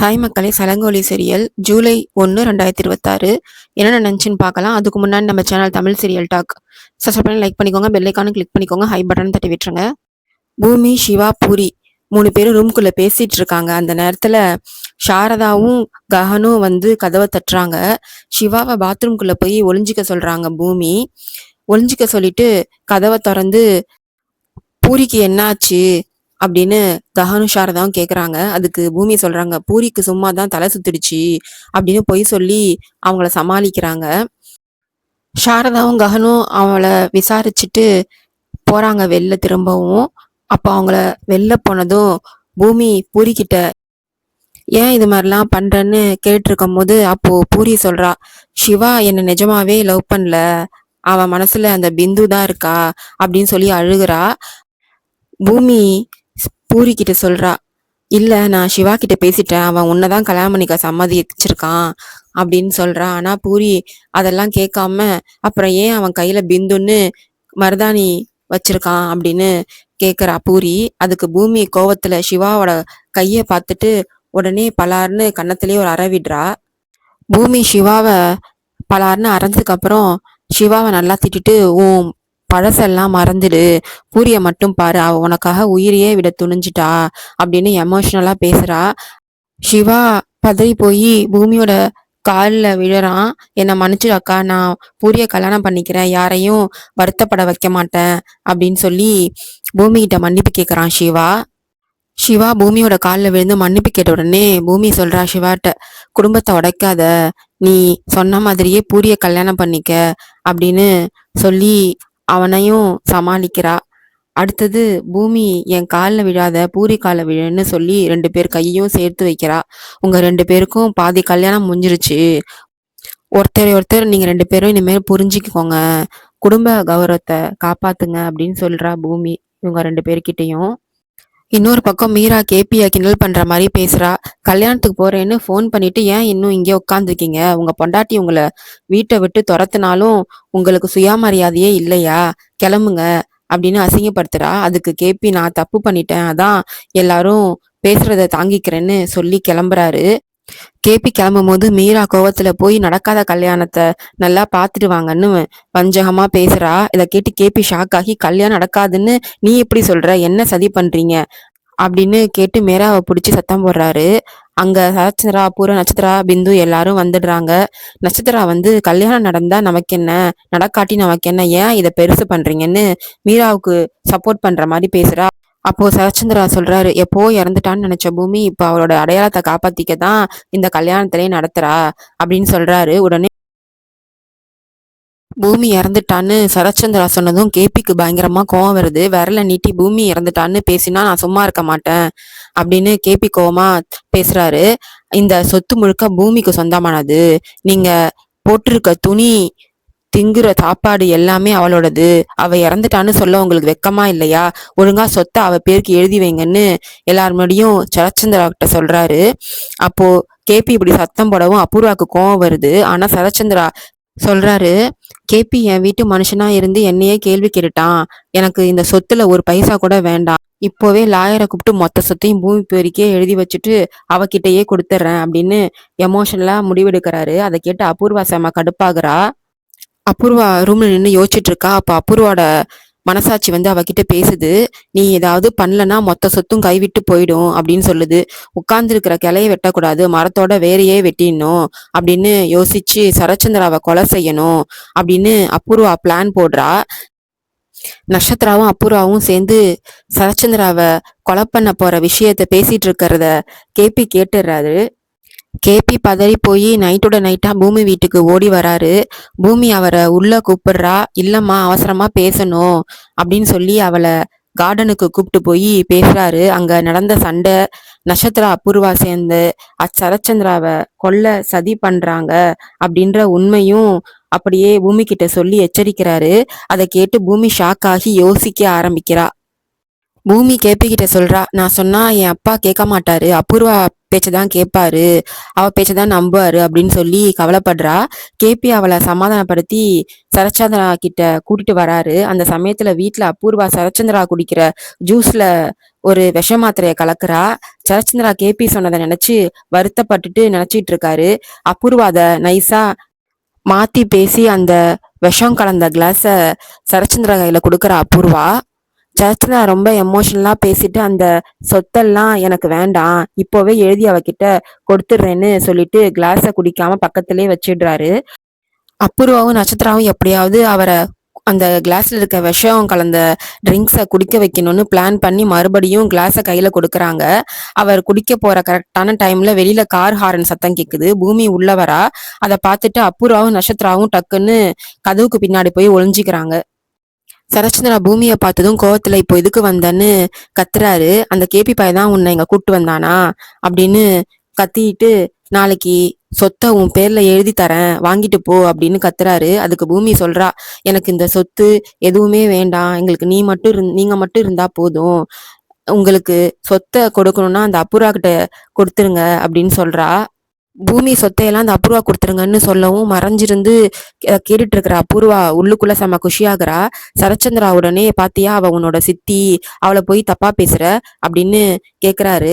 Hi மக்களே! சலங்கொலி serial July 1, 2026 என்ன நடந்துச்சுன்னு பார்க்கலாம். அதுக்கு முன்னாடி நம்ம channel Tamil serial talk subscribe பண்ணி லைக் பண்ணிக்கோங்க. பெல் ஐக்கானும் கிளிக் பண்ணிக்கோங்க. ஹை பட்டன் தட்டி விட்டுருங்க. பூமி, சிவா, பூரி 3 பேரும் ரூம்குள்ள பேசிட்டு இருக்காங்க. அந்த நேரத்துல சாரதாவும் ககனும் வந்து கதவை தட்டுறாங்க. சிவாவை பாத்ரூம்குள்ள போய் ஒளிஞ்சிக்க சொல்றாங்க பூமி. ஒளிஞ்சிக்க சொல்லிட்டு கதவை திறந்து பூரிக்கு என்னாச்சு அப்படின்னு ககனும் சாரதாவும் கேக்குறாங்க. அதுக்கு பூமி சொல்றாங்க, பூரிக்கு சும்மா தான் தலை சுத்திடுச்சு அப்படின்னு பொய் சொல்லி அவங்கள சமாளிக்கிறாங்க. சாரதாவும் ககனும் அவளை விசாரிச்சுட்டு போறாங்க வெளில திரும்பவும். அப்ப அவங்கள வெளில போனதும் பூமி பூரி கிட்ட ஏன் இது மாதிரிலாம் பண்றேன்னு கேட்டிருக்கும் போது அப்போ பூரி சொல்றா, சிவா என்ன நிஜமாவே லவ் பண்ணல, அவன் மனசுல அந்த பிந்து தான் இருக்கா அப்படின்னு சொல்லி அழுகுறா. பூமி பூரி கிட்ட சொல்றா, இல்ல நான் சிவா கிட்ட பேசிட்டேன், அவன் உன்னதான் கல்யாணம் பண்ணிக்க சம்மதிச்சிருக்கான் அப்படின்னு சொல்றா. ஆனா பூரி அதெல்லாம் கேட்காம அப்புறம் ஏன் அவன் கையில பிந்துன்னு மருதாணி வச்சிருக்கான் அப்படின்னு கேக்குறா பூரி. அதுக்கு பூமி கோவத்துல சிவாவோட கைய பார்த்துட்டு உடனே பலார்னு கன்னத்திலேயே ஒரு அறை விடுறா. பூமி சிவாவை பலார்னு அரைஞ்சதுக்கு அப்புறம் சிவாவை நல்லா திட்டிட்டு உன் பழசெல்லாம் மறந்துடு, பூரிய மட்டும் பாரு, அவ உனக்காக உயிரையே விட துணிஞ்சிட்டா அப்படின்னு எமோஷனலா பேசுறா. சிவா பதறி போய் பூமியோட காலில் விழறான். என்னை மன்னிச்சிடு அக்கா, நான் பூரிய கல்யாணம் பண்ணிக்கிறேன், யாரையும் வருத்தப்பட வைக்க மாட்டேன் அப்படின்னு சொல்லி பூமி கிட்ட மன்னிப்பு கேட்குறான் சிவா. சிவா பூமியோட காலில் விழுந்து மன்னிப்பு கேட்ட உடனே பூமி சொல்றா சிவாட்ட, குடும்பத்தை உடைக்காத, நீ சொன்ன மாதிரியே பூரிய கல்யாணம் பண்ணிக்க அப்படின்னு சொல்லி அவனையும் சமாளிக்கிறா. அடுத்தது பூமி என் காலில் விழாத, பூரி காலில் விழுன்னு சொல்லி 2 பேர் கையையும் சேர்த்து வைக்கிறா. உங்க 2 பேருக்கும் பாதி கல்யாணம் முடிஞ்சிருச்சு, ஒருத்தர் நீங்க 2 பேரும் இனிமேல் புரிஞ்சுக்கோங்க, குடும்ப கௌரவத்தை காப்பாத்துங்க அப்படின்னு சொல்றா பூமி இவங்க 2 பேர்கிட்டையும். இன்னொரு பக்கம் மீரா கேபியை கிண்டல் பண்ற மாதிரி பேசுறா. கல்யாணத்துக்கு போறேன்னு ஃபோன் பண்ணிட்டு ஏன் இன்னும் இங்கே உட்காந்துருக்கீங்க, உங்க பொண்டாட்டி உங்களை வீட்டை விட்டு துரத்துனாலும் உங்களுக்கு சுயமரியாதையே இல்லையா, கிளம்புங்க அப்படின்னு அசிங்கப்படுத்துறா. அதுக்கு கேபி நான் தப்பு பண்ணிட்டேன், அதான் எல்லாரும் பேசுறத தாங்கிக்கிறேன்னு சொல்லி கிளம்புறாரு. கேபி கிளம்பும் போது மீரா கோவத்துல போய் நடக்காத கல்யாணத்தை நல்லா பாத்துட்டு வாங்கன்னு வஞ்சகமா பேசுறா. இதை கேட்டு கேபி ஷாக் ஆகி, கல்யாணம் நடக்காதுன்னு நீ எப்படி சொல்ற, என்ன சதி பண்றீங்க அப்படின்னு கேட்டு மீராவை பிடிச்சி சத்தம் போடுறாரு. அங்க சரச்சந்திரா, பூர, நட்சத்திரா, பிந்து எல்லாரும் வந்துடுறாங்க. நட்சத்திரா வந்து கல்யாணம் நடந்தா நமக்கு என்ன, நடக்காட்டி நமக்கு என்ன, ஏன் இதை பெருசு பண்றீங்கன்னு மீராவுக்கு சப்போர்ட் பண்ற மாதிரி பேசுறா. அப்போ சரச்சந்திரா சொல்றாரு, எப்போ இறந்துட்டான்னு நினைச்ச பூமி இப்ப அவளோட அடையாளத்தை காப்பாத்திக்க தான் இந்த கல்யாணத்திலேயே நடத்துறா அப்படின்னு சொல்றாரு. உடனே பூமி இறந்துட்டான்னு சரச்சந்திரா சொன்னதும் கேபிக்கு பயங்கரமா கோவம் வருது. விரல நீட்டி பூமி இறந்துட்டான்னு பேசினா நான் சும்மா இருக்க மாட்டேன் அப்படின்னு கேபி கோவமா பேசுறாரு. இந்த சொத்து முழுக்க பூமிக்கு சொந்தமானது, நீங்க போட்டிருக்க துணி, திங்குற சாப்பாடு எல்லாமே அவளோடது, அவ இறந்துட்டான்னு சொல்ல உங்களுக்கு வெக்கமா இல்லையா, ஒழுங்கா சொத்தை அவ பேருக்கு எழுதி வைங்கன்னு எல்லார் முன்னாடியும் சரச்சந்திரா கிட்ட சொல்றாரு. அப்போ கேபி இப்படி சத்தம் போடவும் அபூர்வாக்கு கோவம் வருது. ஆனா சரச்சந்திரா சொல்றாரு, கேபி என் வீட்டு மனுஷனா இருந்து என்னையே கேள்வி கேட்டுட்டான், எனக்கு இந்த சொத்துல ஒரு பைசா கூட வேண்டாம், இப்போவே லாயரை கூப்பிட்டு மொத்த சொத்தையும் பூமி பேருக்கே எழுதி வச்சுட்டு அவகிட்டையே கொடுத்துட்றேன் அப்படின்னு எமோஷனலா முடிவெடுக்கிறாரு. அதை கேட்டு அபூர்வா செம கடுப்பாகிறா. அபூர்வா ரூம்ல நின்று யோசிச்சுட்டு இருக்கா. அப்ப அபூர்வோட மனசாட்சி வந்து அவகிட்ட பேசுது, நீ ஏதாவது பண்ணலன்னா மொத்த சொத்தும் கைவிட்டு போயிடும் அப்படின்னு சொல்லுது. உட்கார்ந்துருக்கிற கிளைய வெட்டக்கூடாது, மரத்தோட வேறையே வெட்டிடணும் அப்படின்னு யோசிச்சு சரச்சந்திராவை கொலை செய்யணும் அப்படின்னு அபூர்வா பிளான் போடுறா. நட்சத்திராவும் அபூர்வாவும் சேர்ந்து சரச்சந்திராவை கொலை பண்ண போற விஷயத்த பேசிட்டு இருக்கிறத கேபி கேட்டுடுறாரு. கேபி பதறி போய் நைட்டோட நைட்டா பூமி வீட்டுக்கு ஓடி வராரு. பூமி அவரை உள்ள கூப்பிடுறா. இல்லம்மா அவசரமா பேசணும் அப்படின்னு சொல்லி அவளை கார்டனுக்கு கூப்பிட்டு போய் பேசுறாரு. அங்க நடந்த சண்டை, நட்சத்திரா அபூர்வா சேர்ந்து சரச்சந்திராவை கொல்ல சதி பண்றாங்க அப்படின்ற உண்மையும் அப்படியே பூமி கிட்ட சொல்லி எச்சரிக்கிறாரு. அதை கேட்டு பூமி ஷாக் ஆகி யோசிக்க ஆரம்பிக்கிறா. பூமி கேபி கிட்ட சொல்றா, நான் சொன்னா என் அப்பா கேட்க மாட்டாரு, அபூர்வா பேச்சை தான் கேட்பாரு, அவ பேச்சை தான் நம்புவாரு அப்படின்னு சொல்லி கவலைப்படுறா. கேபி அவளை சமாதானப்படுத்தி சரச்சந்திரா கிட்ட கூட்டிட்டு வராரு. அந்த சமயத்துல வீட்டுல அபூர்வா சரச்சந்திரா குடிக்கிற ஜூஸ்ல ஒரு விஷ மாத்திரையை கலக்குறா. சரச்சந்திரா கேபி சொன்னதை நினைச்சு வருத்தப்பட்டுட்டு நினைச்சிட்டு இருக்காரு. அபூர்வா அதை நைஸா மாத்தி பேசி அந்த விஷம் கலந்த கிளாஸ சரச்சந்திரா கையில கொடுக்குற அபூர்வா. சரச்சந்திரா ரொம்ப எமோஷனலா பேசிட்டு அந்த சொத்தெல்லாம் எனக்கு வேண்டாம், இப்போவே எழுதி அவகிட்ட கொடுத்துடுறேன்னு சொல்லிட்டு கிளாஸ குடிக்காம பக்கத்திலே வச்சிடுறாரு. அபூர்வாவும் நட்சத்திராவும் எப்படியாவது அவரை அந்த கிளாஸ்ல இருக்க விஷம் கலந்த ட்ரிங்க்ஸை குடிக்க வைக்கணும்னு பிளான் பண்ணி மறுபடியும் கிளாஸை கையில கொடுக்குறாங்க. அவர் குடிக்க போற கரெக்டான டைம்ல வெளியில கார் ஹாரன் சத்தம் கேக்குது. பூமி உள்ள வரா. அதை பார்த்துட்டு அபூர்வாவும் நட்சத்திராவும் டக்குன்னு கதவுக்கு பின்னாடி போய் ஒளிஞ்சிக்கிறாங்க. சரச்சந்திரா பூமியை பார்த்ததும் கோவத்துல இப்போ எதுக்கு வந்தன்னு கத்துறாரு. அந்த கேபி பையன் தான் உன்னை இங்க கூட்டு வந்தானா அப்படின்னு கத்திட்டு, நாளைக்கு சொத்தை உன் பேர்ல எழுதி தரேன், வாங்கிட்டு போ அப்படின்னு கத்துறாரு. அதுக்கு பூமி சொல்றா, எனக்கு இந்த சொத்து எதுவுமே வேண்டாம், எங்களுக்கு நீங்க மட்டும் இருந்தா போதும், உங்களுக்கு சொத்தை கொடுக்கணும்னா அந்த அப்புறா கிட்ட கொடுத்துருங்க அப்படின்னு சொல்றா. பூமி சொத்தையெல்லாம் அந்த அபூர்வா கொடுத்துருங்கன்னு சொல்லவும் மறைஞ்சிருந்து கேட்டுட்டு இருக்கிற அபூர்வா உள்ளுக்குள்ள செம குஷியாகிறா. சரச்சந்திரா உடனே பாத்தியா அவ உன்னோட சித்தி, அவளை போய் தப்பா பேசுற அப்படின்னு கேக்குறாரு.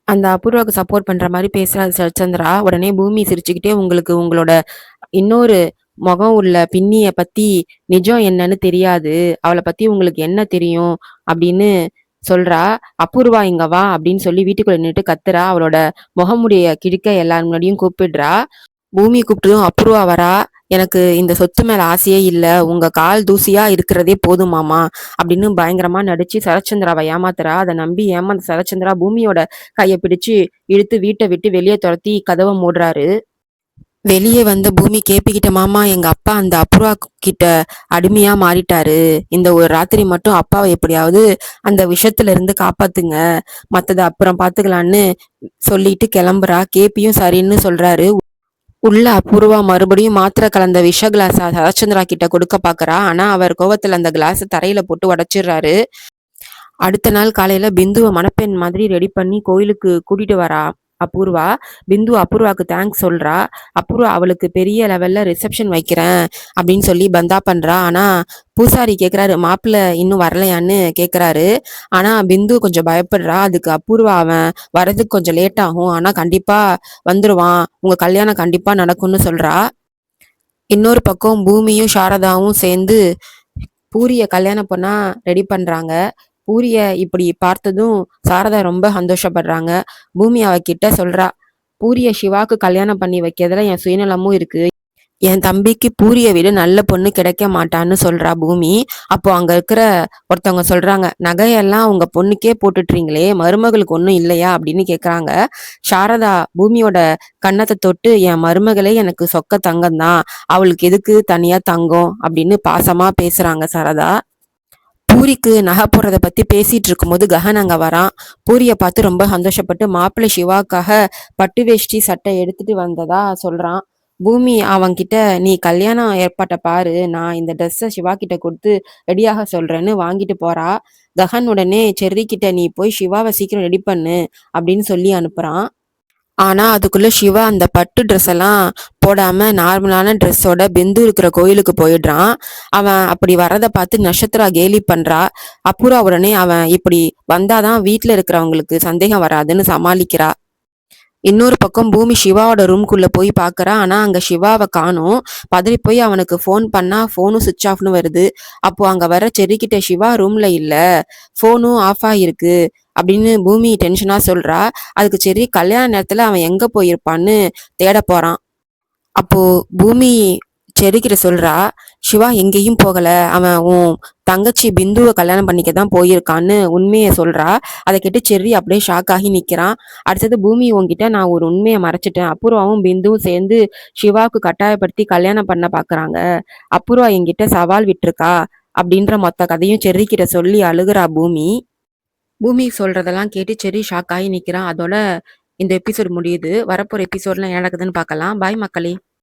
அந்த அபூர்வாவுக்கு சப்போர்ட் பண்ற மாதிரி பேசுறாரு சரச்சந்திரா. உடனே பூமி சிரிச்சுக்கிட்டே, உங்களுக்கு உங்களோட இன்னொரு முகம் உள்ள பின்னிய பத்தி நிஜம் என்னன்னு தெரியாது, அவளை பத்தி உங்களுக்கு என்ன தெரியும் அப்படின்னு சொல்றா. அபூர்வா இங்க வா அப்படின்னு சொல்லி வீட்டுக்குள்ள நின்னுட்டு கத்துறா. அவளோட முகமுடைய கிழிக்க எல்லார் முன்னாடியும் கூப்பிடுறா. பூமி கூப்பிட்டதும் அபூர்வா வரா. எனக்கு இந்த சொத்து மேல ஆசையே இல்ல, உங்க கால் தூசியா இருக்கிறதே போதுமாமா அப்படின்னு பயங்கரமா நடிச்சு சரச்சந்திராவை ஏமாத்துறா. அதை நம்பி ஏமாந்த சரச்சந்திரா பூமியோட கையை பிடிச்சு இழுத்து வீட்டை விட்டு வெளியே துரத்தி கதவை மூடுறாரு. வெளியே வந்த பூமி கேப்பிக்கிட்ட, மாமா எங்க அப்பா அந்த அபூர்வா கிட்ட அடிமையா மாறிட்டாரு, இந்த ஒரு ராத்திரி மட்டும் அப்பாவை எப்படியாவது அந்த விஷத்துல இருந்து காப்பாத்துங்க, மத்தத அப்புறம் பாத்துக்கலான்னு சொல்லிட்டு கிளம்புறா. கேப்பியும் சரின்னு சொல்றாரு. உள்ள அபூர்வா மறுபடியும் மாத்திரை கலந்த விஷ கிளாஸ சரச்சந்திரா கிட்ட கொடுக்க பாக்குறா. ஆனா அவர் கோவத்துல அந்த கிளாஸ தரையில போட்டு உடைச்சிடுறாரு. அடுத்த நாள் காலையில பிந்துவை மணப்பெண் மாதிரி ரெடி பண்ணி கோயிலுக்கு கூட்டிட்டு வரா அபூர்வா. பிந்து அபூர்வாக்கு தேங்க்ஸ் சொல்றா. அபூர்வா அவளுக்கு பெரிய லெவல்ல ரிசப்ஷன் வைக்கிறேன் அப்படின்னு சொல்லி பந்தா பண்றா. ஆனா பூசாரி கேக்குறாரு, மாப்பிள்ள இன்னும் வரலையான்னு கேக்குறாரு. ஆனா பிந்து கொஞ்சம் பயப்படுறா. அதுக்கு அபூர்வா, அவன் வர்றதுக்கு கொஞ்சம் லேட் ஆகும், ஆனா கண்டிப்பா வந்துருவான், உங்க கல்யாணம் கண்டிப்பா நடக்கும்னு சொல்றா. இன்னொரு பக்கம் பூமியும் சாரதாவும் சேர்ந்து பூரிய கல்யாணம் பண்ணா ரெடி பண்றாங்க. பூரிய இப்படி பார்த்ததும் சாரதா ரொம்ப சந்தோஷப்படுறாங்க. பூமி அவகிட்ட சொல்றா, பூரிய சிவாக்கு கல்யாணம் பண்ணி வைக்கிறதுல என் சுயநலமும் இருக்கு, என் தம்பிக்கு பூரிய விட நல்ல பொண்ணு கிடைக்க மாட்டான்னு சொல்றா பூமி. அப்போ அங்க இருக்கிற ஒருத்தவங்க சொல்றாங்க, நகையெல்லாம் உங்க பொண்ணுக்கே போட்டுட்றீங்களே, மருமகளுக்கு ஒன்றும் இல்லையா அப்படின்னு கேக்குறாங்க. சாரதா பூமியோட கன்னத்தை தொட்டு, என் மருமகளே எனக்கு சொக்க தங்கம் தான், அவளுக்கு எதுக்கு தனியா தங்கம் அப்படின்னு பாசமா பேசுறாங்க சாரதா. பூரிக்கு நகை போடுறத பத்தி பேசிட்டு இருக்கும்போது ககன் அங்க வரான். பூரிய பார்த்து ரொம்ப சந்தோஷப்பட்டு மாப்பிள்ளை சிவாக்காக பட்டு வேஷ்டி சட்டை எடுத்துட்டு வந்ததா சொல்றான். பூமி அவன்கிட்ட, நீ கல்யாணம் ஏற்பாட்டை பாரு, நான் இந்த ட்ரெஸ்ஸை சிவா கிட்ட கொடுத்து ரெடியாக சொல்றேன்னு வாங்கிட்டு போறா. ககன் உடனே செர்ரி கிட்ட, நீ போய் சிவாவை சீக்கிரம் ரெடி பண்ணு அப்படின்னு சொல்லி அனுப்புறான். ஆனா அதுக்குள்ள சிவா அந்த பட்டு ட்ரெஸ் எல்லாம் போடாம நார்மலான ட்ரெஸ்ஸோட பிந்து இருக்கிற கோயிலுக்கு போயிடுறான். அவன் அப்படி வரதை பார்த்து நட்சத்திரா கேலி பண்றா. அப்புறம் உடனே அவன் இப்படி வந்தாதான் வீட்டுல இருக்கிறவங்களுக்கு சந்தேகம் வராதுன்னு சமாளிக்கிறா. இன்னொரு பக்கம் பூமி சிவாவோட ரூம்குள்ள போய் பாக்குறா. ஆனா அங்க சிவாவை காணும். பதறி போய் அவனுக்கு போன் பண்ணா போனும் சுவிட்ச் ஆஃப்னு வருது. அப்போ அங்க வர செர்ரிக்கிட்ட, சிவா ரூம்ல இல்ல, போனும் ஆஃப் ஆகிருக்கு அப்படின்னு பூமி டென்ஷனா சொல்றா. அதுக்கு செர்ரி, கல்யாண நேரத்துல அவன் எங்க போயிருப்பான்னு தேட போறான். அப்போ பூமி செர்ரிக்கிட்ட சொல்றா, சிவா எங்கேயும் போகல, அவன் உன் தங்கச்சி பிந்துவை கல்யாணம் பண்ணிக்க தான் போயிருக்கான்னு உண்மையை சொல்றா. அதை கேட்டு செர்ரி அப்படியே ஷாக் ஆகி நிக்கிறான். அடுத்தது பூமி, உன்கிட்ட நான் ஒரு உண்மையை மறைச்சிட்டேன், அபூர்வாவும் பிந்துவும் சேர்ந்து சிவாவுக்கு கட்டாயப்படுத்தி கல்யாணம் பண்ண பாக்குறாங்க, அபூர்வா என்கிட்ட சவால் விட்டுருக்கா அப்படின்ற மொத்த கதையும் செர்ரி கிட்ட சொல்லி அழுகுறா பூமி. பூமி சொல்றதெல்லாம் கேட்டு செர்ரி ஷாக் ஆகி நிக்கிறான். அதோட இந்த எபிசோட் முடியுது. வரப்போற எபிசோட்ல என்ன நடக்குதுன்னு பார்க்கலாம். பாய் மக்களே.